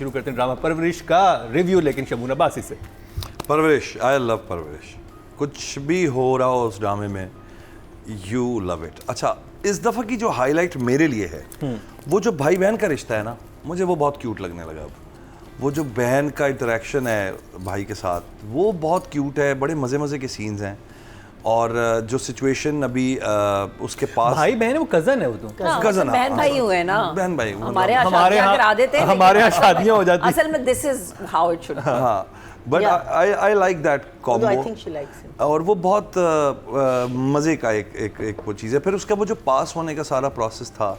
शुरू करते हैं ड्रामा परवरिश का रिव्यू, लेकिन शमून अब्बासी से। परवरिश, आई लव परवरिश। कुछ भी हो रहा हो उस ड्रामे में, यू लव इट। अच्छा, इस दफ़ा की जो हाईलाइट मेरे लिए है वो जो भाई बहन का रिश्ता है ना, मुझे वो बहुत क्यूट लगने लगा। अब वो जो बहन का इंटरेक्शन है भाई के साथ, वो बहुत क्यूट है, बड़े मज़े मज़े के सीन्स हैं। और जो सिचुएशन अभी उसके पास भाई बहन है, वो कज़न है, वो तो कज़न, बहन भाई हुए ना, बहन भाई। हमारे यहाँ शादियाँ करा देते हैं, हमारे यहाँ शादियाँ हो जाती हैं। असल में this is how it should. हाँ, but I like that combo. I think she likes him. और वो बहुत मज़े का एक वो चीज़ है। फिर उसका वो जो पास होने का सारा प्रोसेस था,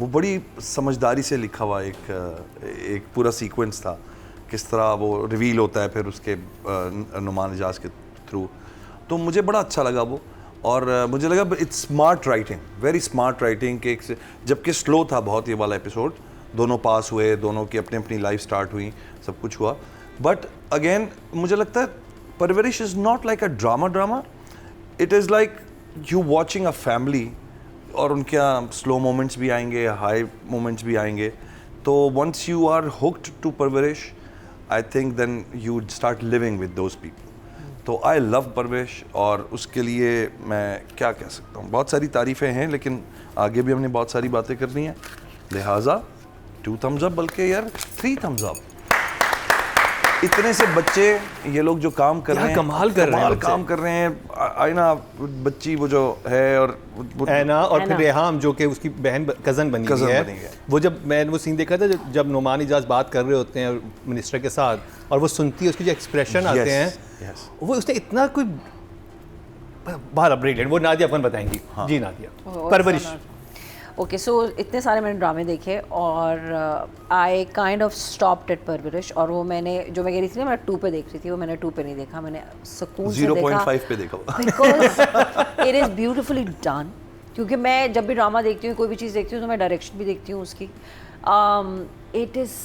वो बड़ी समझदारी से लिखा हुआ एक पूरा सीक्वेंस था, किस तरह वो रिवील होता है फिर उसके नुमान इजाज़ के थ्रू। तो मुझे बड़ा अच्छा लगा वो। और मुझे लगा it's smart writing, very smart writing के जबकि स्लो था बहुत ये वाला एपिसोड। दोनों पास हुए, दोनों की अपनी अपनी लाइफ स्टार्ट हुई, सब कुछ हुआ। बट अगेन मुझे लगता है परवरिश is not like a drama, it is like you watching a family. और उनके यहाँ स्लो मोमेंट्स भी आएंगे, हाई मोमेंट्स भी आएंगे। तो once you are hooked to Parvarish, I think then you start living with those people. तो आई लव परवरिश, और उसके लिए मैं क्या कह सकता हूँ, बहुत सारी तारीफ़ें हैं, लेकिन आगे भी हमने बहुत सारी बातें करनी है, लिहाजा 2 thumbs up, बल्कि यार 3 thumbs up। इतने से बच्चे, ये लोग जो काम कर रहे हैं, कमाल कर रहे हैं, काम कर रहे हैं। आईना बच्ची वो जो है, और ऐना, और फिर रेहाम जो कि उसकी बहन कज़न बनी है। वो जब मैंने वो सीन देखा था, जब नुमान इजाज़ बात कर रहे होते हैं मिनिस्टर के साथ, और वो सुनती है, उसके जो एक्सप्रेशन आते हैं, वो उसने इतना कोई बाहर ब्रिलियंट। वो नादिया अपन बताएंगी। जी नादिया, परवरिश। ओके, सो इतने सारे मैंने ड्रामे देखे और I kind of stopped at परवरिश। और वो मैंने जो मैं कह रही थी ना, मैं 2 पे देख रही थी, वो मैंने 2 पे नहीं देखा, मैंने सुकून से देखा 0.5 पे देखा, because it is beautifully done. क्योंकि मैं जब भी ड्रामा देखती हूँ, कोई भी चीज़ देखती हूँ, तो मैं डायरेक्शन भी देखती हूँ उसकी। इट इज़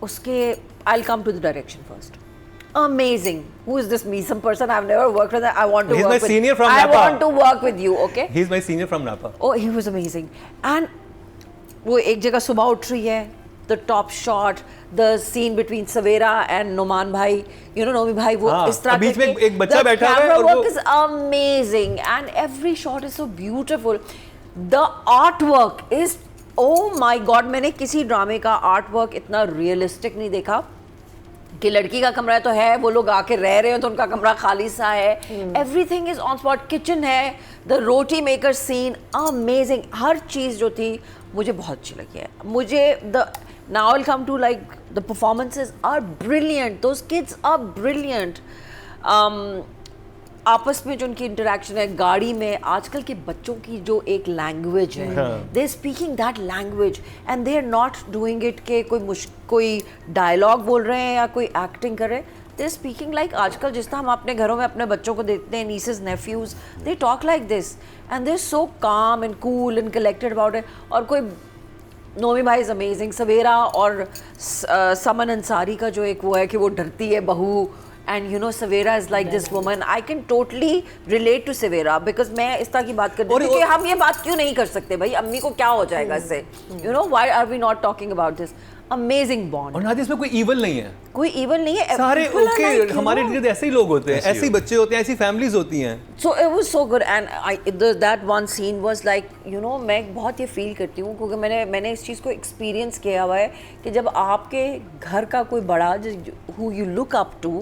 उसके, I will come to the direction first. Amazing. Who is this me? Some person I've never worked with. I want to He's work my with. senior from I Napa. want to work with you. Okay. He's my senior from Napa. Oh, he was amazing. And वो एक जगह सुबह उठ रही है, the top shot, the scene between Savera and Noman भाई, you know, Nomi भाई, वो इस तरह बीच में एक बच्चा बैठा है, और वो work is amazing and every shot is so beautiful. The artwork is, oh my God, मैंने किसी ड्रामे का आर्टवर्क इतना रियलिस्टिक नहीं देखा। कि लड़की का कमरा तो है, वो लोग आके रह रहे हो तो उनका कमरा खाली सा है, everything is on spot, kitchen है, the roti maker scene amazing, हर चीज़ जो थी मुझे बहुत अच्छी लगी है। मुझे the now will come to like the performances are brilliant, those kids are brilliant. आपस में जो उनकी इंटरेक्शन है गाड़ी में, आजकल के बच्चों की जो एक लैंग्वेज है, they are speaking that language and they are not doing it के कोई डायलॉग बोल रहे हैं या कोई एक्टिंग कर रहे हैं, दे आर स्पीकिंग लाइक आजकल जिस तरह हम अपने घरों में अपने बच्चों को देखते हैं, nieces nephews, they talk like this and they are so calm and cool and collected about it. और कोई नोमी भाई इज़ अमेजिंग, सवेरा और समन अंसारी का जो एक वो है कि वो डरती है बहू, and you know Savera is like this woman, I can totally relate to Savera because मैं इस तरह की बात करती हूँ कि हम ये बात क्यों नहीं कर सकते भाई, अम्मी को क्या हो जाएगा इससे, you know, why are we not talking about this amazing bond। और नादिया इसमें कोई evil नहीं है, कोई evil नहीं है, सारे ओके, हमारे इर्द ऐसे ही लोग होते हैं, ऐसे ही बच्चे होते हैं, ऐसी फैमिलीज होती हैं। So it was so good and that one scene was like, you know, मैं बहुत ये फील करती हूँ क्योंकि मैंने इस चीज़ को एक्सपीरियंस किया हुआ है कि जब आपके घर का कोई बड़ा who you look up to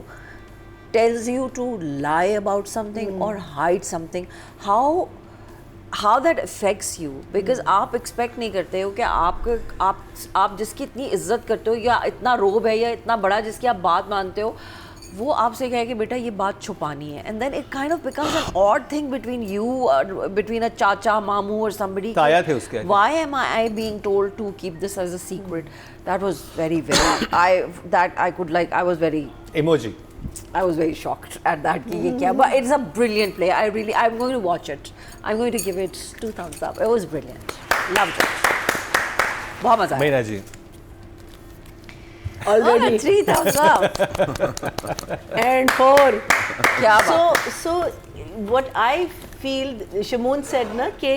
tells you to lie about something or hide something, how that affects you, because आप expect नहीं करते हो कि आप जिसकी इतनी इज्जत करते हो या इतना रोब है या इतना बड़ा जिसकी आप बात मानते हो, वो आपसे कहे कि बेटा ये बात छुपानी है, and then it kind of becomes an odd thing between you or between a चाचा मामू or somebody। ताया थे उसके। Why am I being told to keep this as a secret? That was very I was very Emoji। I was very shocked at that कि ये क्या, but it's a brilliant play. I'm going to watch it. I'm going to give it 2 thumbs up. It was brilliant. Loved it. बहुत मजा आया। Meena ji. Already 3 thumbs up. and 4. क्या बात। So what I feel, Shamoon said ना कि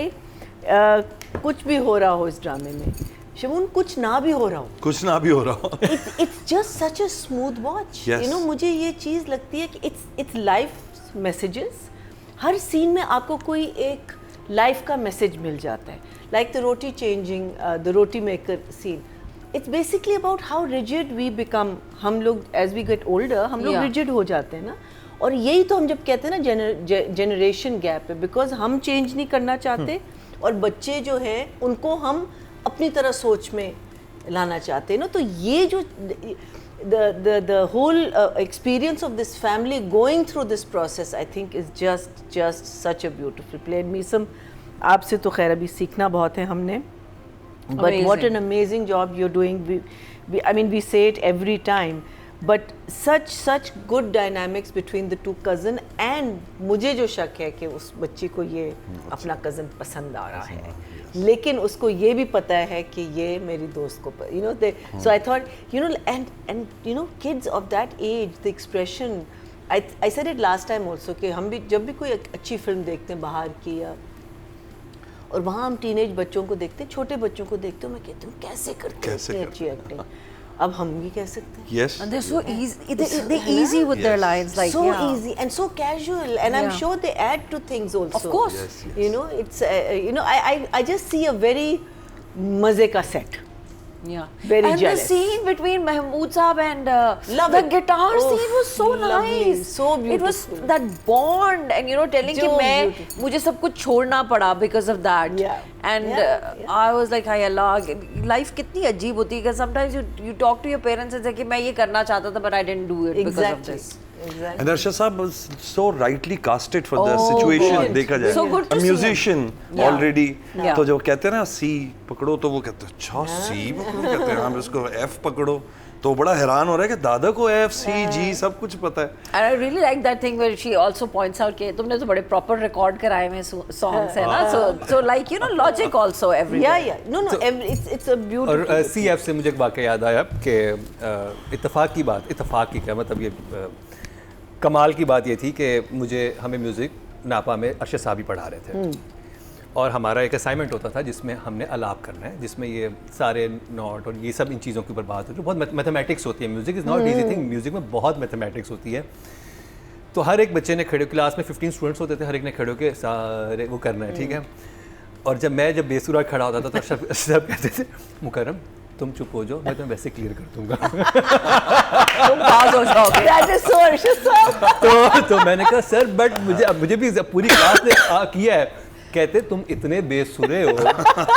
कुछ भी हो रहा हो इस ड्रामे में, शमून कुछ ना भी हो रहा हो, कुछ ना भी हो रहा हो, it's just such a smooth watch. Yes. You know, मुझे ये चीज़ लगती है कि it's life messages. Her scene में आपको कोई एक लाइफ का मैसेज मिल जाता है. Like the roti changing, the roti maker scene. It's basically about how rigid we become. हम लोग as we get older, हम लोग rigid हो जाते हैं ना. और यही तो हम जब कहते हैं ना जनरेशन गैप है, बिकॉज हम चेंज नहीं करना चाहते और बच्चे जो हैं उनको हम अपनी तरह सोच में लाना चाहते हैं ना. तो ये जो the whole experience of this family going through this process, I think is just such a beautiful play. And Meesam, आपसे तो खैर अभी सीखना बहुत है हमने, but what an amazing job you're doing. I mean, we say it every time, but such good dynamics between the two cousin. And मुझे जो शक है कि उस बच्ची को ये अपना cousin पसंद आ रहा है, लेकिन उसको ये भी पता है कि ये मेरी दोस्त को you know they so I thought, you know, and you know, kids of that age, the expression, I said it last time also कि हम भी जब भी कोई अच्छी फिल्म देखते हैं बाहर की या और वहाँ हम टीनेज बच्चों को देखते हैं, छोटे बच्चों को देखते हो, मैं कहती हूँ कैसे करते हैं इतनी अच्छी एक्टिंग. अब हम भी कह सकते हैं. Yes. And they're so easy. They're easy with their lines, like so easy and so casual, and I'm sure they add to things also. Of course. Yes, yes. You know, it's you know, I just see a very मजे का set. Yeah. Very and jealous. the scene between Mahmood Saab and Love the it. guitar Oh, scene was so lovely, nice. so It was beautiful. that bond, and you know, telling कि So मैं beautiful. मुझे सब कुछ छोड़ना पड़ा because of that. Yeah. And Yeah. I was like, hi Allah, life कितनी अजीब होती है. Because sometimes you talk to your parents and say कि मैं ये करना चाहता था, but I didn't do it because of this. Exactly. And Arshad Saab was so rightly casted for the situation. good. देखा जाए, So good to a see musician Yeah. already. Yeah. तो जो कहते हैं ना सी पकड़ो, तो वो कहते हैं अच्छा सी पकड़ो, कहते हैं हम इसको एफ पकड़ो, तो बड़ा हैरान हो रहा है कि दादा को एफ सी जी सब कुछ पता है. And I really like that thing where she also points out कि तुमने तो बड़े proper record कराए हुए songs है ना, so like you know, logic also everywhere. Yeah. No. It's a beautiful. और CF से मुझे एक वाक़या याद आया कि इत्तेफाक की क्या मतलब, ये कमाल की बात ये थी कि हमें म्यूज़िक नापा में अरशद साहब ही पढ़ा रहे थे, और हमारा एक असाइनमेंट होता था जिसमें हमने अलाप करना है, जिसमें ये सारे नोट और ये सब इन चीज़ों के ऊपर बात होती है. बहुत मैथमेटिक्स होती है. Music is not easy thing. Music में बहुत मैथमेटिक्स होती है. तो हर एक बच्चे ने खड़े, क्लास में 15 स्टूडेंट्स होते थे, हर एक ने खड़े होकर सारे वो करना है, ठीक है. और जब मैं बेसुरा खड़ा होता था तो सब कहते थे मुकर्रम तुम चुप हो जाओ, मैं तुम्हें वैसे क्लियर कर दूंगा. तुम पास हो जाओगे. That is so Arshad Saab. तो मैंने कहा सर बट मुझे भी पूरी क्लास ने किया है. कहते तुम इतने बेसुरे हो,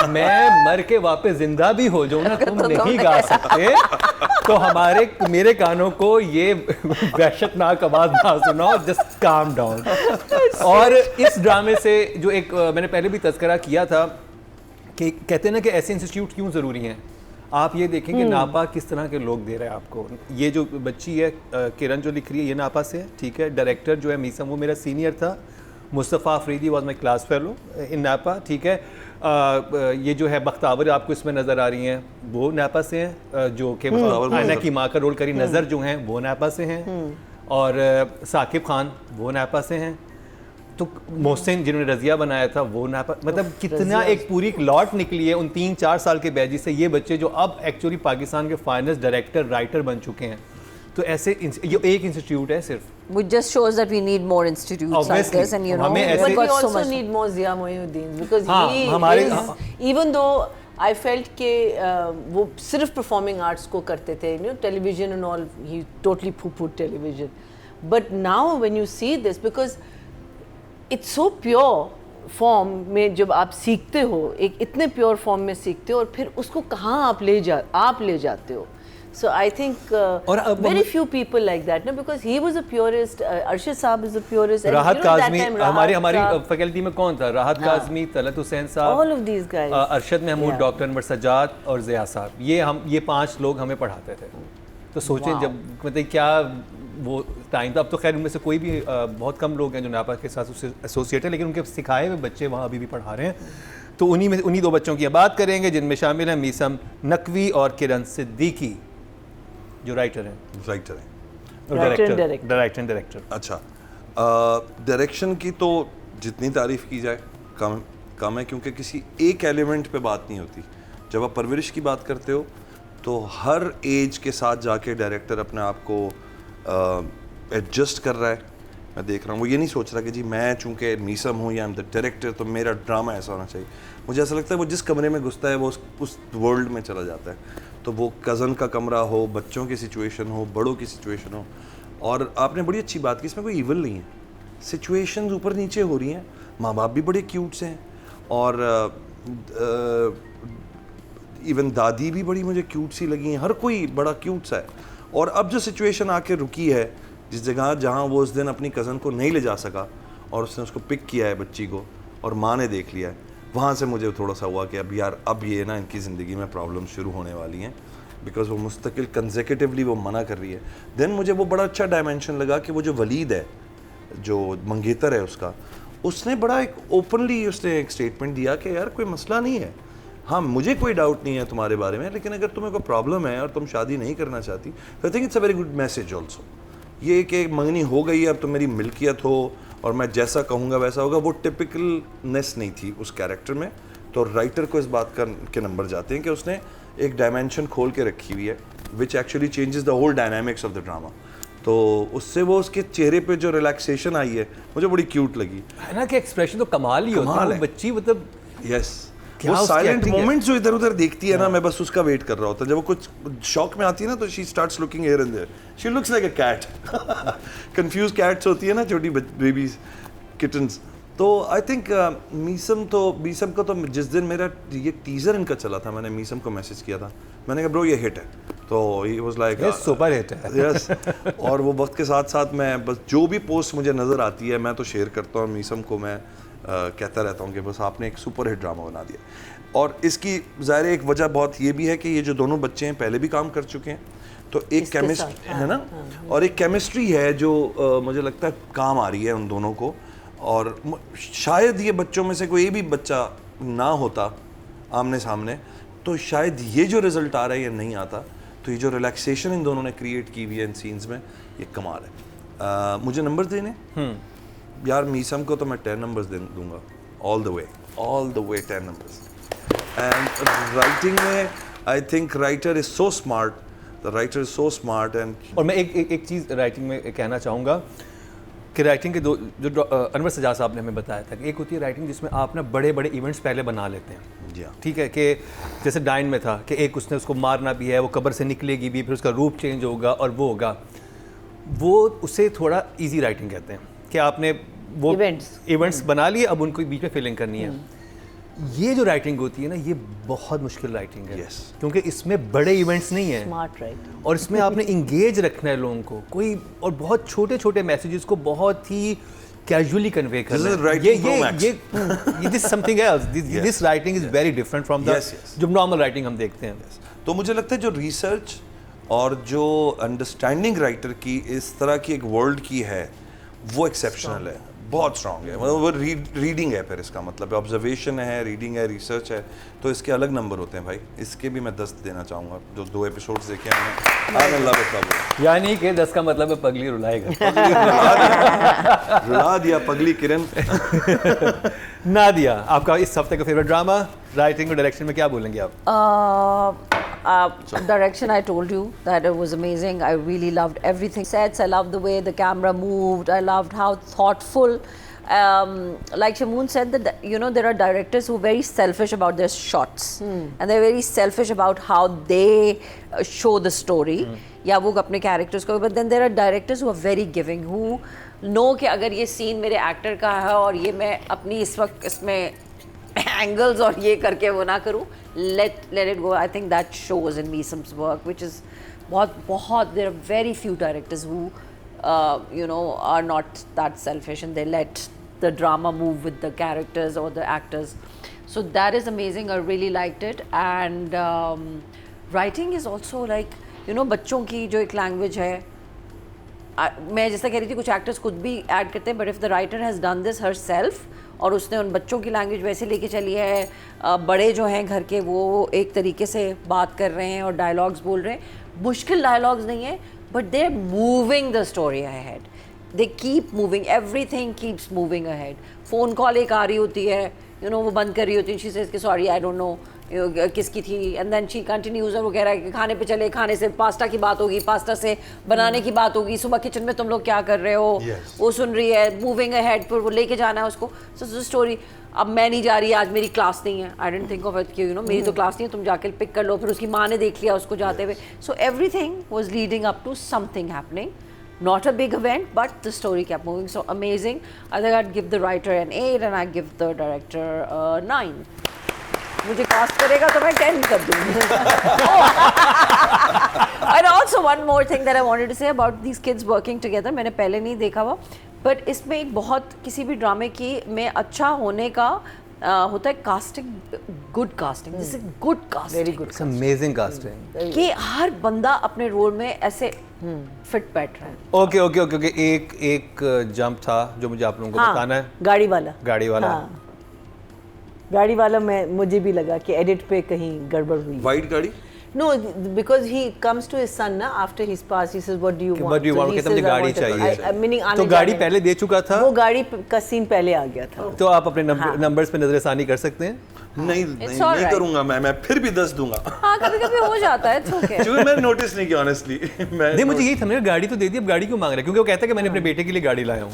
मैं मर के वापस जिंदा भी हो जाऊँ ना, तुम नहीं गा सकते, तो मेरे कानों को ये वहशतनाक आवाज ना सुनाओ, जस्ट काम डाउन. और इस ड्रामे से जो एक मैंने पहले भी तज़किरा किया था कि कहते हैं ना कि ऐसे इंस्टीट्यूट क्यों ज़रूरी हैं. आप ये देखें कि नापा किस तरह के लोग दे रहे हैं आपको. ये जो बच्ची है किरण जो लिख रही है, ये नापा से है, ठीक है. डायरेक्टर जो है मीसम, वो मेरा सीनियर था. Mustafa Afridi was my class fellow in नापा, ठीक है. ये जो है बख्तावर आपको इसमें नज़र आ रही हैं, वो नापा से हैं. जो कि आयना की माँ का रोल करी नज़र जो हैं, वो नापा से हैं. और साकिब खान वो नापा से हैं. तो मोहसिन जिन्होंने रज़िया बनाया था वो नापा. मतलब कितना एक पूरी लॉट निकली है उन 3-4 साल के बैजी से. ये बच्चे जो अब एक्चुअली पाकिस्तान के फाइनेस्ट डायरेक्टर राइटर बन चुके हैं. तो ऐसे ये एक इंस्टीट्यूट है सिर्फ. Which just shows that we need more institutes like this, and you know, हमें But we got so also much. need more Zia Mohyuddin because हाँ, he हमारे- is, even though I felt कि वो सिर्फ performing arts को करते थे, you know, television and all, he totally poo-pooed television. But now when you see this, because it's so pure form में जब आप सीखते हो, एक इतने प्योर फॉर्म में सीखते हो और फिर उसको कहाँ आप ले जाते हो. So I think very few people like that, no, because he was a purist. Arshad Saab is a purist. And राहत you know, that Kazmi time Rahat हमारी Saab, फैकल्टी में कौन था? राहत काज़मी, तलत हुसैन साहब, all of these guys. Arshad Mahmood, Yeah. Doctor Anwar Sajjad और ज़िया साहब. ये 5 लोग हमें पढ़ाते थे. तो सोचें जब मतलब क्या वो टाइम था. अब तो खैर उनमें से कोई भी बहुत कम लोग हैं जो नापा के साथ एसोसिएट है, लेकिन उनके सिखाए हुए बच्चे वहाँ अभी भी पढ़ा रहे हैं. तो उन्हीं 2 बच्चों की बात करेंगे जिनमें शामिल हैं मीसम नकवी और किरण सिद्दीकी जो राइटर हैं. राइटर है. Director and director. अच्छा, डायरेक्शन की तो जितनी तारीफ की जाए कम है, क्योंकि किसी एक एलिमेंट पे बात नहीं होती. जब आप परवरिश की बात करते हो तो हर एज के साथ जाके डायरेक्टर अपने आप को एडजस्ट कर रहा है। मैं देख रहा हूँ वो ये नहीं सोच रहा कि जी मैं चूँकि मीसम हूँ या द डायरेक्टर तो मेरा ड्रामा ऐसा होना चाहिए। मुझे ऐसा लगता है वो जिस कमरे में घुसता है वो उस वर्ल्ड में चला जाता है। तो वो कज़न का कमरा हो, बच्चों की सिचुएशन हो, बड़ों की सिचुएशन हो। और आपने बड़ी अच्छी बात की, इसमें कोई इवल नहीं है, सिचुएशंस ऊपर नीचे हो रही हैं, माँ बाप भी बड़े क्यूट से हैं और इवन दादी भी बड़ी मुझे क्यूट सी लगी हैं, हर कोई बड़ा क्यूट सा है। और अब जो सिचुएशन आके रुकी है जिस जगह जहाँ वो उस दिन अपनी कज़न को नहीं ले जा सका और उसने उसको पिक किया है बच्ची को और माँ ने देख लिया है, वहाँ से मुझे थोड़ा सा हुआ कि अब यार अब ये ना इनकी ज़िंदगी में प्रॉब्लम शुरू होने वाली हैं, बिकॉज वो मुस्तकिल कंसेक्यूटिवली वो मना कर रही है। देन मुझे वो बड़ा अच्छा डायमेंशन लगा कि वो जो वलीद है, जो मंगेतर है उसका, उसने बड़ा एक ओपनली उसने एक स्टेटमेंट दिया कि यार कोई मसला नहीं है, हाँ मुझे कोई डाउट नहीं है तुम्हारे बारे में, लेकिन अगर तुम्हें कोई प्रॉब्लम है और तुम शादी नहीं करना चाहती तो I think it's a very good message also. ये कि मंगनी हो गई है, अब तो मेरी मिल्कियत हो और मैं जैसा कहूँगा वैसा होगा, वो टिपिकलनेस नहीं थी उस कैरेक्टर में। तो राइटर को इस बात के नंबर जाते हैं कि उसने एक डायमेंशन खोल के रखी हुई है which actually changes the whole dynamics of the drama. तो उससे वो उसके चेहरे पे जो रिलैक्सेशन आई है मुझे बड़ी क्यूट लगी है ना, कि एक्सप्रेशन तो कमाल ही होता है, बच्ची मतलब यस वो साइलेंट मोमेंट्स जो इधर उधर देखती है ना, मैं बस उसका वेट कर रहा होता। जब वो कुछ शॉक में आती है ना तो she starts looking here and there, she looks like a cat, confuse cats होती है ना छोटी बेबीज किटन्स। तो आई थिंक मीसम को तो जिस दिन मेरा ये टीजर इनका चला था मैंने मीसम को मैसेज किया था, मैंने कहा ब्रो ये हिट है, तो he was like super hit है यस। और वो वक्त के साथ साथ मैं बस जो भी पोस्ट मुझे नज़र आती है मैं तो शेयर करता हूँ, मीसम को मैं कहता रहता हूँ कि बस आपने एक सुपर हिट ड्रामा बना दिया। और इसकी ज़ाहिर एक वजह बहुत ये भी है कि ये जो दोनों बच्चे हैं पहले भी काम कर चुके हैं, तो एक केमिस्ट्री है ना, और एक केमिस्ट्री है जो मुझे लगता है काम आ रही है उन दोनों को। और शायद ये बच्चों में से कोई भी बच्चा ना होता आमने सामने तो शायद ये जो रिज़ल्ट आ रहा है ये नहीं आता। तो ये जो रिलैक्सेशन इन दोनों ने क्रिएट की हुई है इन सीन्स में, ये कमाल है। मुझे नंबर देने यार, मीसम को तो मैं 10 नंबर्स दूंगा, all the way 10 numbers. And writing में I think writer is so smart, the writer is so smart. And और मैं एक चीज़ राइटिंग में कहना चाहूँगा कि राइटिंग के दो जो अनवर सजाद साहब ने हमें बताया था कि एक होती है राइटिंग जिसमें आप ना बड़े बड़े इवेंट्स पहले बना लेते हैं, जी हाँ, ठीक है, कि जैसे डाइन में था कि एक उसने उसको मारना भी है, वो कब्र से निकलेगी भी, फिर उसका रूप चेंज होगा और वो होगा, वो उसे थोड़ा इजी राइटिंग कहते हैं कि आपने वो इवेंट्स बना लिए, अब उनको बीच में फिलिंग करनी है। ये जो राइटिंग होती है ना, ये बहुत मुश्किल राइटिंग है, क्योंकि इसमें बड़े इवेंट्स नहीं है, स्मार्ट राइटिंग, और इसमें आपने इंगेज रखना है लोगों को, कोई और बहुत छोटे छोटे मैसेजेस को बहुत ही कैजुअली कन्वे करना है। ये this something else, this writing is very different from the जो नॉर्मल राइटिंग हम देखते हैं। तो मुझे लगता है जो रिसर्च और जो अंडरस्टैंडिंग राइटर की इस तरह की एक वर्ल्ड की है वो एक्सेप्शनल है, बहुत स्ट्रांग है। मतलब वो रीडिंग है, फिर इसका मतलब ऑब्जर्वेशन है, रीडिंग है, रिसर्च है, तो इसके अलग नंबर होते हैं भाई। इसके भी मैं 10 देना चाहूँगा, जो 2 एपिसोड्स देखे हैं। यानी कि 10 का मतलब है पगली रुलाएगा। रुला दिया पगली किरण। नादिया, आपका इस हफ्ते का फेवरेट ड्रामा, राइटिंग और डायरेक्शन में क्या बोलेंगे आप? Direction, I told you that it was amazing. I really loved everything. Sets, I loved the way the camera moved. I loved how thoughtful. Like Shamoon said, that there are directors who are very selfish about their shots, and they're very selfish about how they show the story. या वो अपने characters को. But then there are directors who are very giving, who know कि अगर ये scene मेरे actor का है और ये मैं अपनी इस वक्त इसमें angles और ये करके वो ना करूँ, let it go. I think that shows in Meesam's work, which is बहुत there are very few directors who are not that selfish and they let the drama move with the characters or the actors. So that is amazing. I really liked it. And writing is also like बच्चों की जो एक language है, मैं जैसा कह रही थी कुछ एक्टर्स खुद भी ऐड करते हैं, but if the writer has done this herself और उसने उन बच्चों की लैंग्वेज वैसे लेके चली है, बड़े जो हैं घर के वो एक तरीके से बात कर रहे हैं और डायलॉग्स बोल रहे हैं, मुश्किल डायलॉग्स नहीं है, but they are moving the story ahead, they keep moving, everything keeps moving ahead. Phone call एक आ रही होती है, वो बंद कर रही होती है, शी सेज कि सॉरी आई डोंट नो किसकी थी, एंड देन शी कंटिन्यूज और वगैरह, खाने पे चले, खाने से पास्ता की बात होगी, पास्ता से बनाने की बात होगी, सुबह किचन में तुम लोग क्या कर रहे हो, वो सुन रही है, मूविंग अहेड, फिर वो लेके जाना है उसको, सो स्टोरी। अब मैं नहीं जा रही, आज मेरी क्लास नहीं है, आई डेंट थिंक ऑफ इट कि यू नो मेरी तो क्लास नहीं है, तुम जाके पिक कर लो, फिर उसकी माँ ने देख लिया उसको जाते हुए, so everything was leading up to something happening, not a big event, but the story kept moving. So amazing. I think I'd give the writer an 8 and I'd give the director a 9. मुझे cast करेगा तो मैं 10 कर दूँगी. And also one more thing that I wanted to say about these kids working together. मैंने पहले नहीं देखा हुआ, but इसमें एक बहुत किसी भी ड्रामे की में अच्छा होने का होता है casting, good casting, this is good casting, very good, amazing casting कि हर बंदा अपने रोल में ऐसे फिट बैठ रहा है. ओके ओके ओके ओके, एक जंप था जो मुझे आप लोगों को बताना है. गाड़ी वाला गाड़ी वाला मुझे भी लगा कि एडिट पे कहीं गड़बड़ हुई. वाइट गाड़ी? No, because he comes to his son ना after his pass, he says what do you want? What do you want? कहता मुझे गाड़ी चाहिए. Meaning तो गाड़ी पहले दे चुका था. वो गाड़ी का सीन पहले आ गया था. तो आप अपने नंबर्स पे नजरसानी कर सकते हैं. नहीं करूंगा मैं फिर भी 10 दूंगा. हाँ, कभी-कभी हो जाता है, okay. क्योंकि मैंने नोटिस नहीं किया ऑनेस्टली. नहीं, मुझे यही था, मैंने गाड़ी तो दे दी, अब गाड़ी क्यों मांग रहा है, क्योंकि वो कहता है कि मैंने अपने बेटे के लिए गाड़ी लाया हूँ.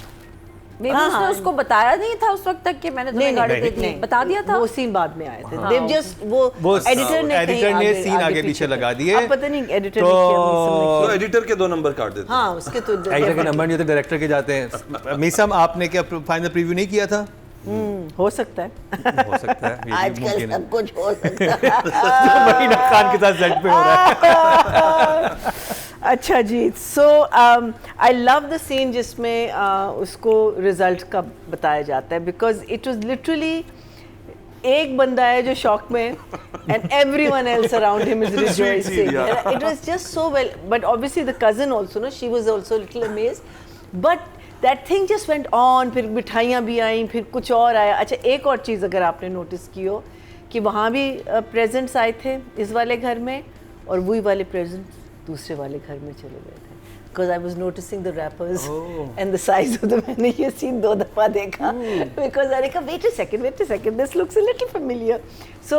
उसने उसको बताया नहीं था उस वक्त तक कि मैंने तुम्हें गाड़ी दे दी, बता दिया था. वो सीन बाद में आए थे. They've just वो एडिटर ने सीन आगे पीछे लगा दिए. अब पता नहीं एडिटर ने क्या. तो एडिटर के 2 नंबर काट देते. हाँ, उसके तो एडिटर के नंबर नहीं होते, डायरेक्टर के जाते हैं. मीसम, आपने क्या फाइनल प्रीव्यू नहीं किया था? हो सकता है. आजकल सब कुछ हो सकता है. महीना खान के साथ सेट पे हो रहा है. अच्छा जी, सो आई लव द सीन जिसमें उसको रिजल्ट का बताया जाता है, बिकॉज इट वाज लिटरली एक बंदा है जो शॉक में and everyone else around him is rejoicing. It was just so well, but obviously the cousin also, no, she was also little amazed, but that thing just went on. फिर मिठाइयाँ भी आई, फिर कुछ और आया. अच्छा, एक और चीज़ अगर आपने नोटिस की हो कि वहाँ भी प्रेजेंट्स आए थे इस वाले घर में, और वही वाले प्रेजेंट्स दूसरे वाले घर में चले गए थे. Because I was noticing the wrappers and the size of the. मैंने ये सीन 2 दफ़ा देखा. Because I कहा wait a second, this looks a little familiar. So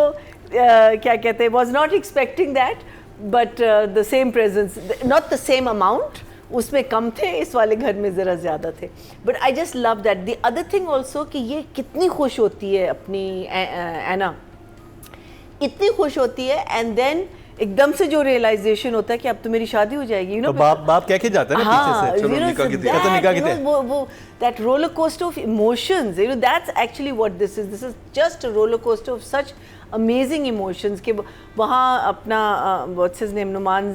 क्या कहते हैं, was not expecting that, but the same presence, not the same amount. उसमें कम थे, इस वाले घर में ज़रा ज़्यादा थे. But I just love that. The other thing also कि ये कितनी खुश होती है अपनी एना, इतनी खुश होती है, and then एकदम से जो रियलाइजेशन होता है कि अब तो मेरी शादी हो जाएगी, यू नो. तो बाप कह के जाता है ना पीछे से, चलो निकाह की तैयारी. वो that roller coaster of emotions, you know, that's actually what this is. This is just a roller coaster of such amazing emotions कि वहाँ अपना what's his name, नुमान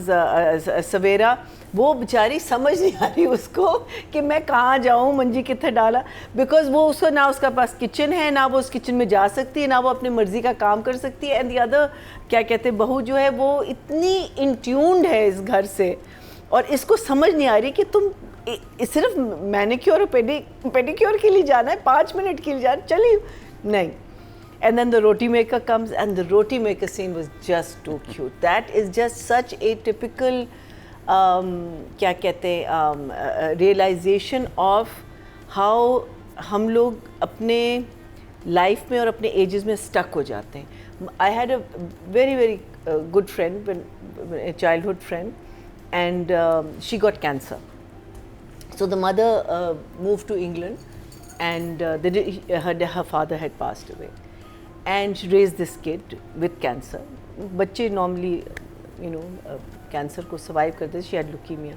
सवेरा, वो बेचारी समझ नहीं आ रही उसको कि मैं कहाँ जाऊँ, मंजी कितने डाला, बिकॉज वो उसको ना उसका पास किचन है, ना वो उस किचन में जा सकती है, ना वो अपनी मर्जी का काम कर सकती है. एंड द अदर क्या कहते हैं, बहू जो है वो इतनी इंट्यून्ड है इस घर से, और इसको समझ नहीं आ रही कि तुम सिर्फ मैनिक्योर और पेडिक्योर के लिए जाना है, 5 मिनट के लिए जाना, चलिए नहीं. And then the roti maker comes, and the roti maker scene was just too cute. That is just such a typical क्या कहते हैं realization of how हम लोग अपने लाइफ में और अपने एजेस में स्टक हो जाते हैं. I had a very good friend, a childhood friend, and she got cancer. So the mother moved to England, and her father had passed away, and she raised this kid with cancer. बच्चे normally, you know, cancer को survive करते हैं. She had leukemia,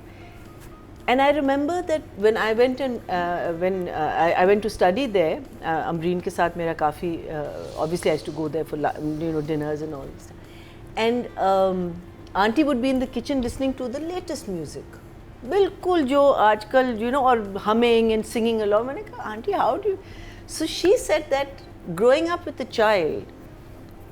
and I remember that when I went I went to study there, Amreen के साथ मेरा काफ़ी obviously I used to go there for dinners and all this, and auntie would be in the kitchen listening to the latest music, बिल्कुल जो आजकल, you know, और humming and singing along. मैंने कहा auntie, how do you? So she said that growing up with a child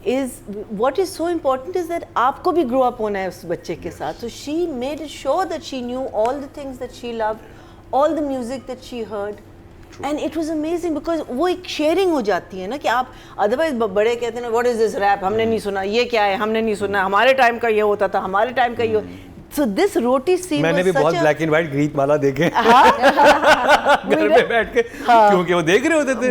is what is so important is that आपको भी grow up होना है उस बच्चे के साथ. So she made sure that she knew all the things that she loved, all the music that she heard. True. And it was amazing because वो एक sharing हो जाती है ना, कि आप otherwise बड़े कहते हैं what is this rap, हमने नहीं सुना, ये क्या है, हमने नहीं सुना, हमारे टाइम का ये होता था, हमारे टाइम का ये. So this roti scene मैंने was भी such बहुत a ब्लैक एंड व्हाइट गीत माला देखे घर पे बैठ के क्योंकि वो देख रहे होते थे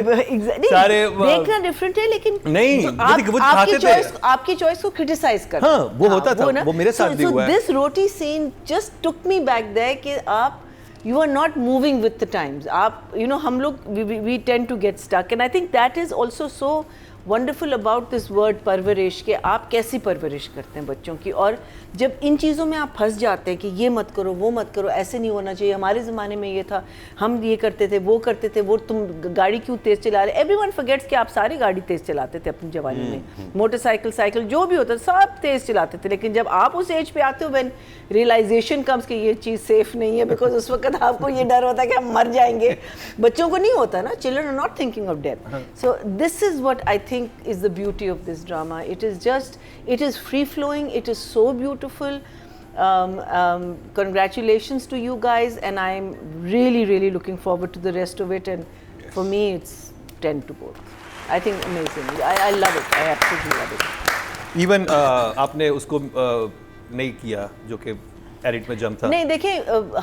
सारे देखना डिफरेंट है, लेकिन नहीं, वो आपकी दिखाते थे। आपकी चॉइस को क्रिटिसाइज कर, हाँ, वो होता था, वो मेरे साथ भी हुआ है। This roti scene just took me back there कि आप you are not moving with the times, आप यू नो हम लोग we tend to get stuck, and I think that is also so wonderful about this word parwarish, कि आप कैसी परवरिश करते हैं बच्चों की। और जब इन चीज़ों में आप फंस जाते हैं कि ये मत करो, वो मत करो, ऐसे नहीं होना चाहिए, हमारे ज़माने में ये था, हम ये करते थे, वो करते थे, वो तुम गाड़ी क्यों तेज़ चला रहे, एवरीवन फॉरगेट्स कि आप सारी गाड़ी तेज़ चलाते थे अपनी जवानी में, मोटरसाइकिल, साइकिल, जो भी होता सब तेज़ चलाते थे। लेकिन जब आप उस एज पे आते हो व्हेन रियलाइजेशन कम्स कि ये चीज़ सेफ़ नहीं है, बिकॉज उस वक्त आपको ये डर होता है कि हम मर जाएंगे। बच्चों को नहीं होता ना, children are not thinking of death. So this is what I think is the beauty of this drama. It is free flowing, it is so beautiful. Congratulations to you guys, and I'm really looking forward to the rest of it, and for me it's 10 to both. I think amazing. I love it. I absolutely love it. Even आपने उसको नहीं किया जो कि edit में जम था। नहीं देखें,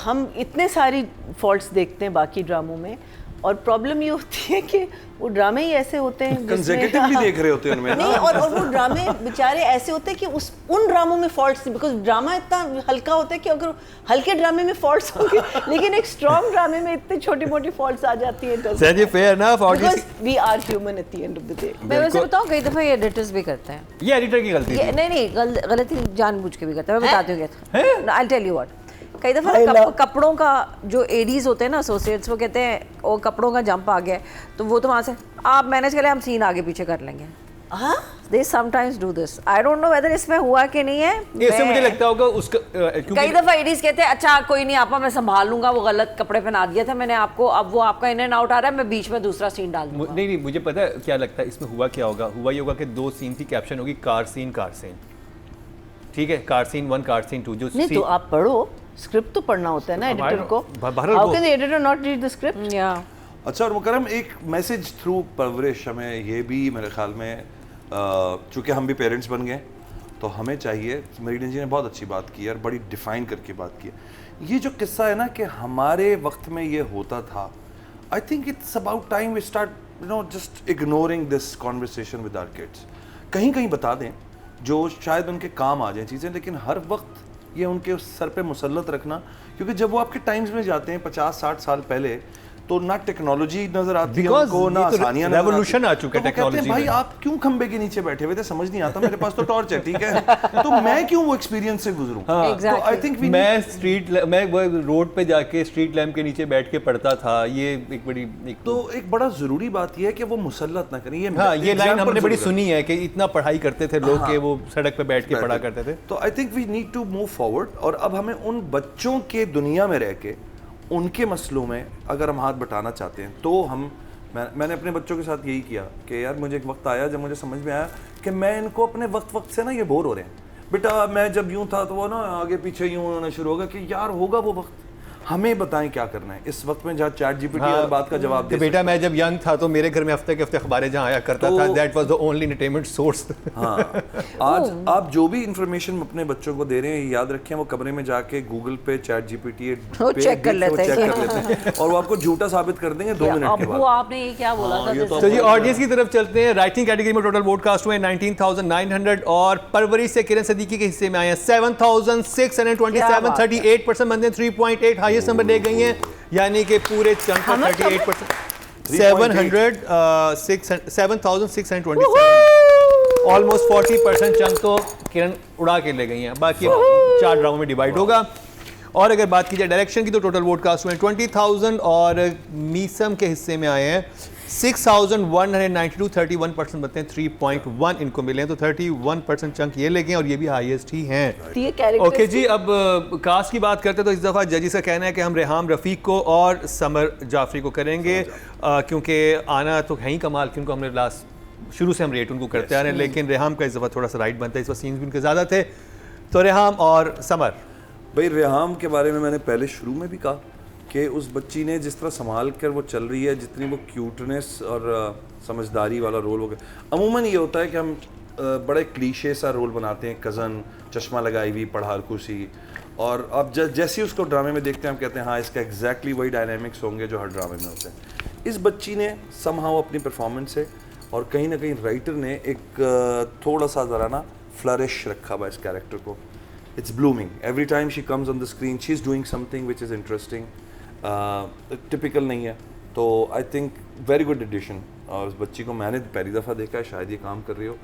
हम इतने सारी फॉल्ट्स देखते हैं बाकी ड्रामों में, और प्रॉब्लम ये होती है कि वो ड्रामे ही ऐसे होते हैं कंसेक्यूटिवली देख रहे होते हैं उनमें नहीं, और वो ड्रामे बेचारे ऐसे होते हैं कि उन ड्रामों में फॉल्ट्स नहीं, बिकॉज ड्रामा इतना हल्का होता है कि अगर हल्के ड्रामे में फॉल्ट्स होंगे लेकिन एक स्ट्रॉन्ग ड्रामे में इतनी छोटी मोटी फॉल्ट्स आ जाती हैं। सर ये फेयर ना, because we are human at the end of the day. मैं वैसे बताऊं, कई दफा ये एडिटर्स भी करते हैं, ये एडिटर की गलती थी। नहीं गलती जानबूझ के भी करते हैं, मैं बताती हूँ क्या। आई टेल यू व्हाट, कई दफ़ा कपड़ों का जो एडीज होते हैं ना, एसोसिएट्स, वो कहते हैं वो कपड़ों का जंप आ गया है तो वो तो वहाँ से आप मैनेज करें, हम सीन आगे पीछे कर लेंगे। They sometimes do this. I don't know whether इसमें हुआ कि नहीं है। इससे मुझे लगता होगा उसका कई दफ़ा एडीज कहते हैं अच्छा कोई नहीं आपा, मैं संभाल लूंगा, वो गलत कपड़े पहना दिया था मैंने आपको, अब वो आपका इन एंड आउट आ रहा है, मैं बीच में दूसरा सीन डाल दूंगा। नहीं मुझे पता है क्या लगता है इसमें हुआ क्या होगा। हुआ ये होगा कि 2 सीन की कैप्शन होगी कार सीन, ठीक है, कार सीन 1 कार सीन 2 जो नहीं तो आप पढ़ो, स्क्रिप्ट तो पढ़ना होता है ना एडिटर को। How can the editor not read the script? या अच्छा, और मुकरम एक मैसेज थ्रू परवरिश हमें ये भी मेरे ख्याल में, चूँकि हम भी पेरेंट्स बन गए तो हमें चाहिए, मेरीडन जी ने बहुत अच्छी बात की और बड़ी डिफाइन करके बात की, ये जो किस्सा है ना कि हमारे वक्त में ये होता था, I think it's about time we start you know just ignoring this conversation with our kids. कहीं कहीं बता दें जो शायद उनके काम आ जाए चीज़ें, लेकिन हर वक्त ये उनके सर पे मुसल्लत रखना, क्योंकि जब वो आपके टाइम्स में जाते हैं 50-60 साल पहले, तो ना टेक्नोलॉजी नजर आती है उनको, ना आसानियां, रेवोल्यूशन आ चुका है टेक्नोलॉजी में। भाई आप क्यों खंबे के नीचे बैठे हुए थे, समझ नहीं आता, मेरे पास तो टॉर्च है, ठीक है, तो मैं क्यों वो एक्सपीरियंस से गुजरूं। तो आई थिंक मैं वो रोड पे जाके स्ट्रीट लैम्प के नीचे बैठ के पढ़ता था, ये एक बड़ी एक बड़ा जरूरी बात ये है कि वो मुसल्लत ना करें। ये लाइन हमने बड़ी सुनी है कि इतना पढ़ाई करते थे लोग कि वो सड़क पे बैठ के पढ़ा करते थे। तो I think we need to move forward, और अब हमें उन बच्चों के दुनिया में रह के उनके मसलों में अगर हम हाथ बटाना चाहते हैं तो मैंने अपने बच्चों के साथ यही किया कि यार मुझे एक वक्त आया जब मुझे समझ में आया कि मैं इनको अपने वक्त से ना ये बोर हो रहे हैं। बेटा मैं जब यूं था तो वो ना आगे पीछे यूं होना शुरू होगा कि यार होगा वो वक्त, हमें बताएं क्या करना है इस वक्त में जहाँ चैट जीपीटी हर बात का जवाब दे। बेटा मैं जब यंग था तो मेरे घर में हफ्ते के हफ्ते अखबारें जहाँ आया करता था, that was the only entertainment source. हाँ, आज आप जो भी इंफॉर्मेशन अपने बच्चों को दे रहे हैं याद रखें, वो कमरे में जाके गूगल पे चैट जीपीटी चेक कर लेते हैं और वो आपको झूठा साबित कर देंगे 2 मिनट के बाद। आपने ये क्या बोला था? तो जी ऑडियंस की तरफ चलते हैं। राइटिंग कैटेगरी में टोटल वोट कास्ट हुए 19,900 और परवरिश से किरण सदीकी के हिस्से में आए हैं 7,627, 38% बनते हैं, 3.8 हाईएस्ट नंबर ले गई हैं, यानी कि पूरे चंक पर 38%, 7,627, ऑलमोस्ट 40% चंक तो किरण उड़ा के ले गई हैं, बाकी 4 ड्रामों में डिवाइड होगा। और अगर बात की जाए डायरेक्शन की तो टोटल वोट कास्ट हुए 20,000 और मीसम के हिस्से में आए हैं 6,192, 31% बनते हैं, 3.1 इनको मिले हैं, तो 31% चंक ये ले गए और ये भी हाईएस्ट ही हैं। ओके जी, अब कास्ट की बात करते हैं तो इस दफ़ा जजिस का कहना है कि हम रेहाम रफ़ीक को और समर जाफरी को करेंगे, क्योंकि आना तो है ही कमाल, क्योंकि हमने लास्ट शुरू से हम रेट उनको करते आ रहे हैं, लेकिन रेहाम का इस दफ़ा थोड़ा सा राइट बनता है, इस वक्त सीन्स भी उनके ज़्यादा थे। तो रेहाम और समर। भाई रेहाम के बारे में मैंने पहले शुरू में भी कहा कि उस बच्ची ने जिस तरह संभाल कर वो चल रही है, जितनी वो क्यूटनेस और समझदारी वाला रोल हो गया। अमूमन ये होता है कि हम बड़े क्लीशे सा रोल बनाते हैं, कज़न, चश्मा लगाई हुई, पढ़ाकू सी, और अब जैसे ही उसको ड्रामे में देखते हैं हम कहते हैं हाँ इसका एग्जैक्टली वही डायनामिक्स होंगे जो हर ड्रामे में होते हैं। इस बच्ची ने समहाउ अपनी परफॉर्मेंस से और कहीं ना कहीं राइटर ने एक थोड़ा सा ज़रा ना फ्लरिश रखा हुआ इस कैरेक्टर को। It's blooming every time she comes on the screen, she is doing something which is interesting, typical नहीं है। तो I think very good addition. और उस बच्ची को मैंने पहली दफ़ा देखा है, शायद ये काम कर रही हो,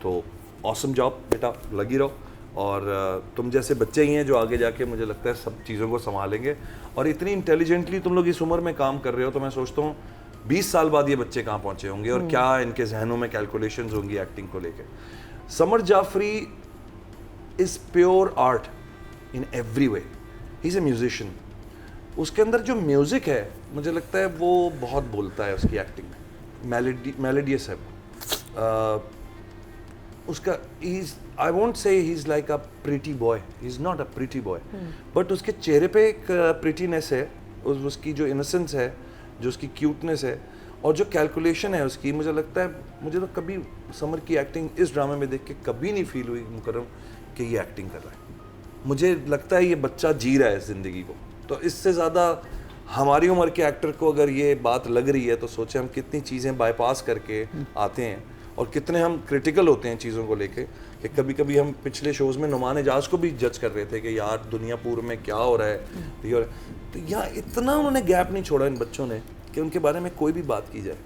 तो ऑसम जॉब बेटा, लगी रहो। और तुम जैसे बच्चे ही हैं जो आगे जाके मुझे लगता है सब चीज़ों को संभालेंगे। और इतनी इंटेलिजेंटली तुम लोग इस उम्र में काम कर रहे हो, तो मैं सोचता हूँ 20 साल बाद ये बच्चे कहाँ पहुँचे होंगे और क्या इनके जहनों में कैलकुलेशंस होंगी एक्टिंग को लेके। Samar Jafri is pure art in every way, he is a musician. उसके अंदर जो म्यूज़िक है मुझे लगता है वो बहुत बोलता है उसकी एक्टिंग में, मेलोडियस है। उसका I won't say he is like a pretty boy, he is not a pretty boy, but उसके चेहरे पे एक प्रिटीनेस है, उसकी जो इनोसेंस है, जो उसकी क्यूटनेस है और जो कैलकुलेशन है उसकी, मुझे लगता है, मुझे तो कभी समर की एक्टिंग इस ड्रामे में देख के कभी नहीं फील हुई मुकर्रम कि ये एक्टिंग कर रहा है। मुझे लगता है ये बच्चा जी रहा है इस ज़िंदगी को। तो इससे ज़्यादा हमारी उम्र के एक्टर को अगर ये बात लग रही है तो सोचे हम कितनी चीज़ें बाईपास करके आते हैं और कितने हम क्रिटिकल होते हैं चीज़ों को लेके कि कभी कभी हम पिछले शोज़ में नुमान एजाज को भी जज कर रहे थे कि यार दुनिया पूर्व में क्या हो रहा है, ये हो रहा है। तो यहाँ इतना उन्होंने गैप नहीं छोड़ा इन बच्चों ने कि उनके बारे में कोई भी बात की जाए।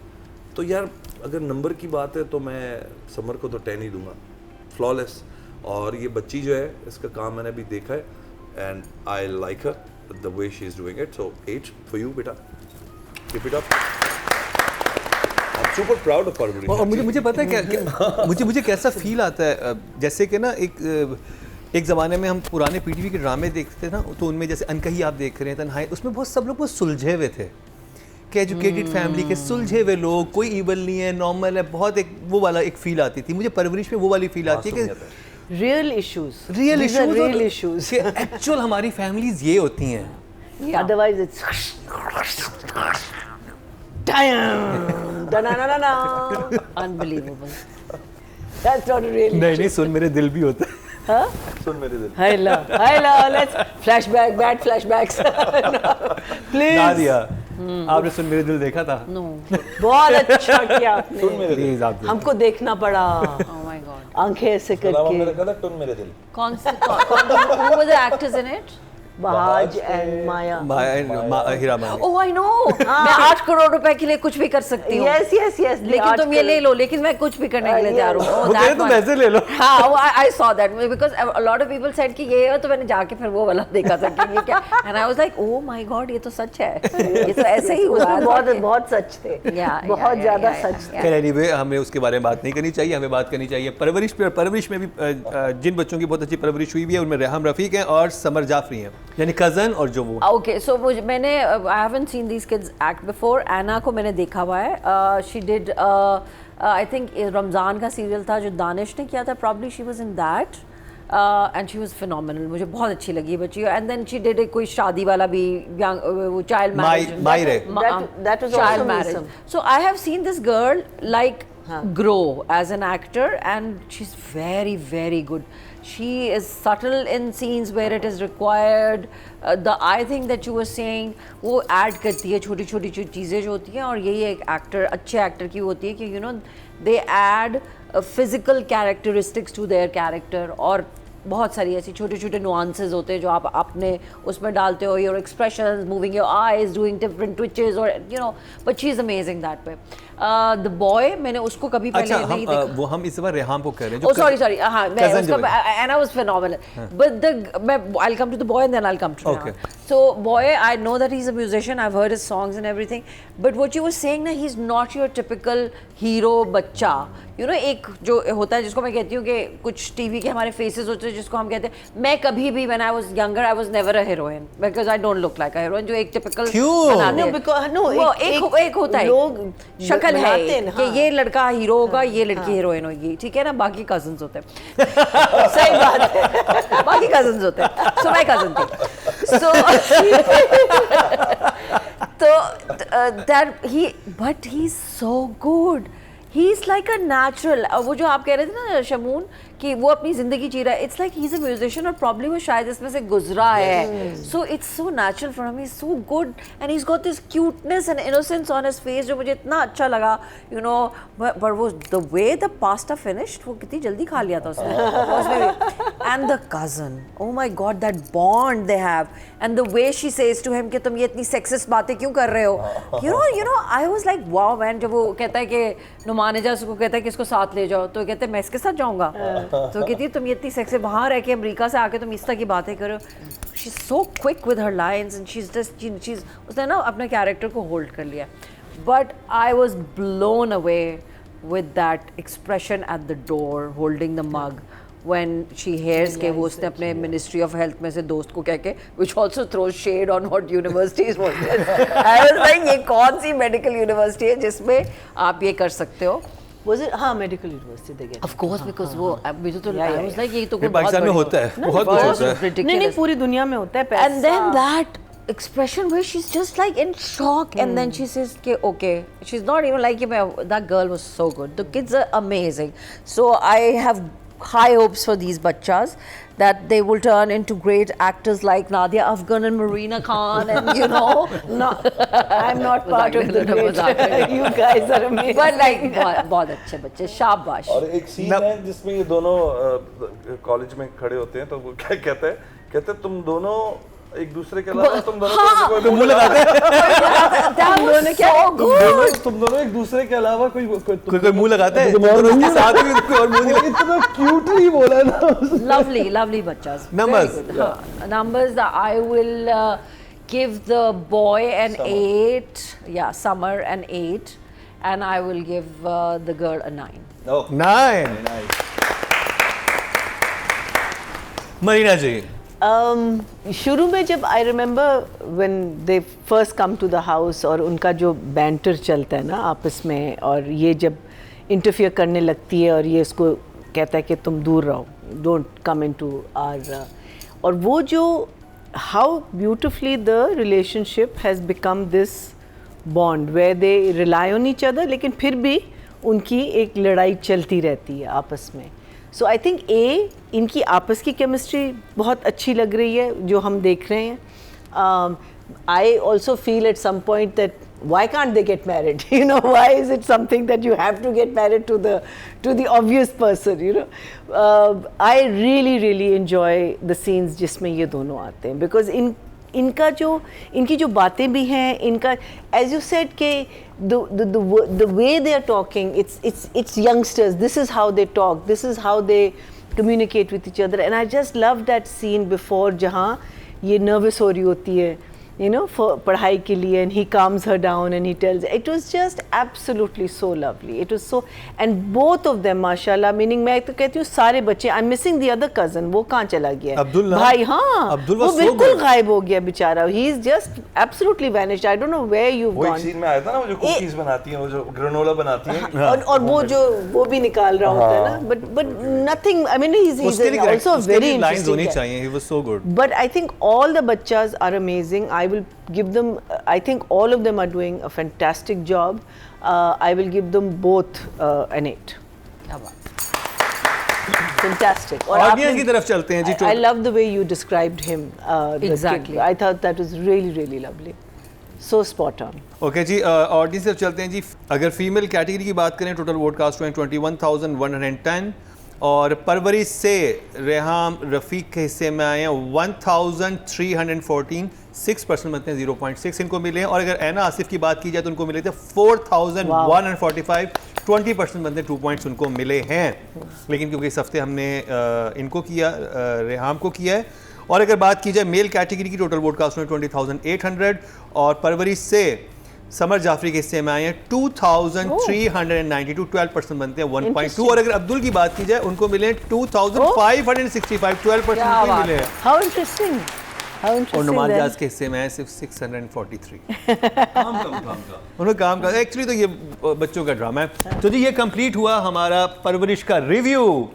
तो यार अगर नंबर की बात है तो मैं समर को तो 10 ही दूंगा, फ्लॉलेस। और ये बच्ची जो है इसका काम मैंने अभी देखा है and I like her the way she is doing it. So 8 for you बेटा, keep it up. Super proud of Parvarish. और मुझे पता है क्या मुझे कैसा फील आता है, जैसे कि ना एक ज़माने में हम पुराने पीटीवी के ड्रामे देखते थे ना, तो उनमें जैसे अनकही आप देख रहे हैं, तन्हाई, उसमें बहुत सब लोग बहुत सुलझे हुए थे कि एजुकेटेड फैमिली के सुलझे हुए लोग, कोई ईवल नहीं है, नॉर्मल है, बहुत एक वो वाला एक फील आती थी। मुझे परवरिश में वो वाली फील आती है कि रियल इश्यूज एक्चुअल हमारी फैमिलीज ये होती हैं। Otherwise it's unbelievable. That's not a real नहीं सुन मेरे दिल भी होता है। हाँ? सुन मेरे दिल। Hello, let's flashback, bad flashbacks. Please. Nadia, आपने सुन मेरे दिल देखा था? No. बहुत अच्छा किया आपने। सुन मेरे दिल। हमको देखना पड़ा। Oh my God. आंखें ऐसे करके। मेरा कहा टुन मेरे दिल। कौन who were the actors in it? बहाज एंड माया। हीरा मानी। Oh I know. मैं 8 करोड़ रुपए के लिए कुछ भी कर सकती हूँ। Yes. लेकिन तुम ये ले लो, लेकिन मैं कुछ भी करने के लिए तैयार हूँ। वो कह रहे तुम ऐसे ले लो। हाँ, I saw that because a lot of people said कि ये है, तो मैंने जाके फिर वो वाला देखा था कि ये क्या, and I was like oh my God, ये तो सच है, ये तो ऐसे ही हुआ। बहुत सच थे, बहुत ज़्यादा सच थे। खैर anyway, हमें उसके बारे में बात नहीं करनी चाहिए, हमें बात करनी चाहिए परवरिश पे। परवरिश में भी जिन बच्चों की बहुत अच्छी परवरिश हुई है उनमें रेहम रफ़ीक हैं और समर जाफरी हैं, यानी कज़न और जो वो। Okay, so मैंने I haven't seen these kids act before. एना को मैंने देखा हुआ है। She did I think Ramzan का सीरियल था जो दानिश ने किया था, probably she was in that and she was phenomenal. मुझे बहुत अच्छी लगी बच्ची। And then she did कोई शादी वाला भी, वो child marriage, that was child also marriage. awesome. So I have seen this girl like grow as an actor and she's very very good. She is subtle in scenes where it is required. I think that you were saying वो add करती है छोटी छोटी चीज़ें जो होती हैं, और यही एक एक्टर, अच्छे एक्टर की होती है कि you know they add physical characteristics to their character। और बहुत सारी ऐसी छोटे छोटे nuances होते हैं जो आप अपने उसमें डालते हो, your expressions, moving your eyes, doing different twitches, or you know, but she is amazing that way. The boy, मैंने उसको कभी पहले नहीं देखा। वो हम इस बार रेहाम को कह रहे हैं। Oh sorry, हाँ, मैं उसका, and I was phenomenal. But I'll come to the boy and then I'll come to okay. So boy, I know that he's a musician, I've heard his songs and everything, but what you were saying ना, he's not your typical hero बच्चा। You know, एक जो होता है जिसको मैं कहती हूँ कि कुछ टीवी के हमारे फेसेस होते हैं जिसको हम कहते हैं, मैं कभी भी when I was younger I was never a heroine because I don't look like a heroine, जो एक typical बना दे। No, because no, एक होता है, लोग शक्ल है कि हाँ। ये लड़का हीरो होगा, ये लड़की हीरोइन होगी, ठीक है ना, बाकी कजन्स होते हैं। सही बात है, बाकी कजन्स होते हैं। So मैं कजन थी। So that but he's so good. He's like a natural। वो जो आप कह रहे थे ना शमून कि वो अपनी ज़िंदगी जी रहा है. It's like he's a musician और probably वो शायद इसमें से गुजरा है. So it's so natural for him. He's so good and he's got this cuteness and innocence on his face जो मुझे इतना अच्छा लगा. You know, but वो the way the pasta finished, वो कितनी जल्दी खा लिया था उसने. And the cousin, oh my God, that bond they have and the way she says to him कि तुम ये इतनी sexist बातें क्यों कर रहे हो. You know, I was like wow man. जब वो कहता है कि नुमान एजाज को कहता है कि इसको साथ ले जाओ तो कहते हैं मैं इसके साथ जाऊंगा. तो कहती है तुम ये इतनी सेक्सी वहाँ रह के अमेरिका से आके तुम इस तरह की बातें करो. She is so quick with her lines and she is just उसने ना अपने कैरेक्टर को होल्ड कर लिया. But I was blown away with that expression at the door holding the mug when she hears कि वो उसने अपने Ministry of Health में से दोस्त को कह के which also throws shade on what universities want. I was like ये कौन सी medical university है जिसमें आप ये कर सकते हो. Was it? हाँ, medical university they get. Of course, because वो मुझे तो I was like ये तो ये पाकिस्तान में होता है, बहुत कुछ होता है. नहीं पूरी दुनिया में होता है. And then that expression where she's just like in shock and then she says कि okay, she's not even like that girl was so good. The kids are amazing. So I have high hopes for these bachas that they will turn into great actors like Nadia Afghan and Marina Khan and you know. No, I'm not part of the great. You guys are amazing. But like बहुत अच्छे बच्चे, शाबाश. और एक scene है जिसमें ये दोनों कॉलेज में खड़े होते हैं तो वो क्या कहते हैं तुम दोनों एक दूसरे के अलावा तुम दोनों तो मुंह लगाते हैं. तुम दोनों एक दूसरे के अलावा कोई मुंह लगाते हैं. उसके साथ भी कोई और मुंह नहीं लगाते. इतना क्यूटली बोला ना. Lovely bachas. Numbers. Numbers. I will give the boy an 8. Yeah, Summer an 8, and I will give the girl a 9. Oh, 9. Marina ji. शुरू में जब I remember when they first come to the house और उनका जो banter चलता है ना आपस में और ये जब इंटरफियर करने लगती है और ये इसको कहता है कि तुम दूर रहो, डोंट कम इनटू आवर, और वो जो how beautifully the relationship has become this bond where they rely on each other, लेकिन फिर भी उनकी एक लड़ाई चलती रहती है आपस में. सो आई थिंक इनकी आपस की केमिस्ट्री बहुत अच्छी लग रही है जो हम देख रहे हैं. I also feel at some point that why can't they get married? You know, why is it something that you have to get married to the obvious person? You know, I really enjoy the scenes जिसमें ये दोनों आते हैं because इनकी जो बातें भी हैं, इनका as you said के the way they are talking, it's youngsters. This is how they talk. This is how they communicate with each other. And I just love that scene before जहाँ ये nervous हो रही होती है, you know, for पढ़ाई के लिए, and he calms her down and he tells. It was just absolutely so lovely. It was so, and both of them, माशाल्लाह, meaning मैं तो कहती हूँ सारे बच्चे. I'm missing the other cousin. वो कहाँ चला गया? अब्दुल भाई, हाँ, वो बिल्कुल गायब हो गया बेचारा. He is just absolutely vanished. I don't know where you've gone. वो एक सीन में आया था ना, वो जो कुकीज बनाती हैं, वो जो ग्रेनोला बनाती हैं, और वो भी निकाल रहा होता है ना. But nothing. I mean, he's also very interesting. होनी चाहिए. He was so good. But I think all the bachas are amazing. I will give them, I think all of them are doing a fantastic job. I will give them both an 8. Fantastic. और audience की तरफ चलते हैं जी. I love the way you described him. Exactly. I thought that was really lovely. So spot on. Okay जी, audience की तरफ चलते हैं जी. अगर फीमेल कैटेगरी की बात करें, टोटल वोट कास्ट हुए 21,110 और परवरिश से रेहाम रफ़ीक के हिस्से में आए हैं 1,314. 6% बनते हैं, 0.6 इनको मिले हैं. और अगर ऐना आसिफ की बात की जाए तो उनको मिले थे 4,145. 20% बनते हैं, 2 पॉइंट्स उनको मिले हैं. लेकिन क्योंकि इस हफ्ते हमने इनको किया, रेहाम को किया है. और अगर बात की जाए मेल कैटेगरी की, टोटल वोट कास्ट में 20,800 और परवरिश से समर जाफरी के हिस्से में आए हैं 2,392. 12% बनते हैं, 1.2. और अगर अब्दुल की बात की जाए उनको मिले 2,565. 12% मिले हैं. How interesting. और नुमान जाज के हिस्से में है सिर्फ 643. उन्होंने काम का. एक्चुअली तो ये बच्चों का ड्रामा है. तो जी ये कंप्लीट हुआ हमारा परवरिश का रिव्यू.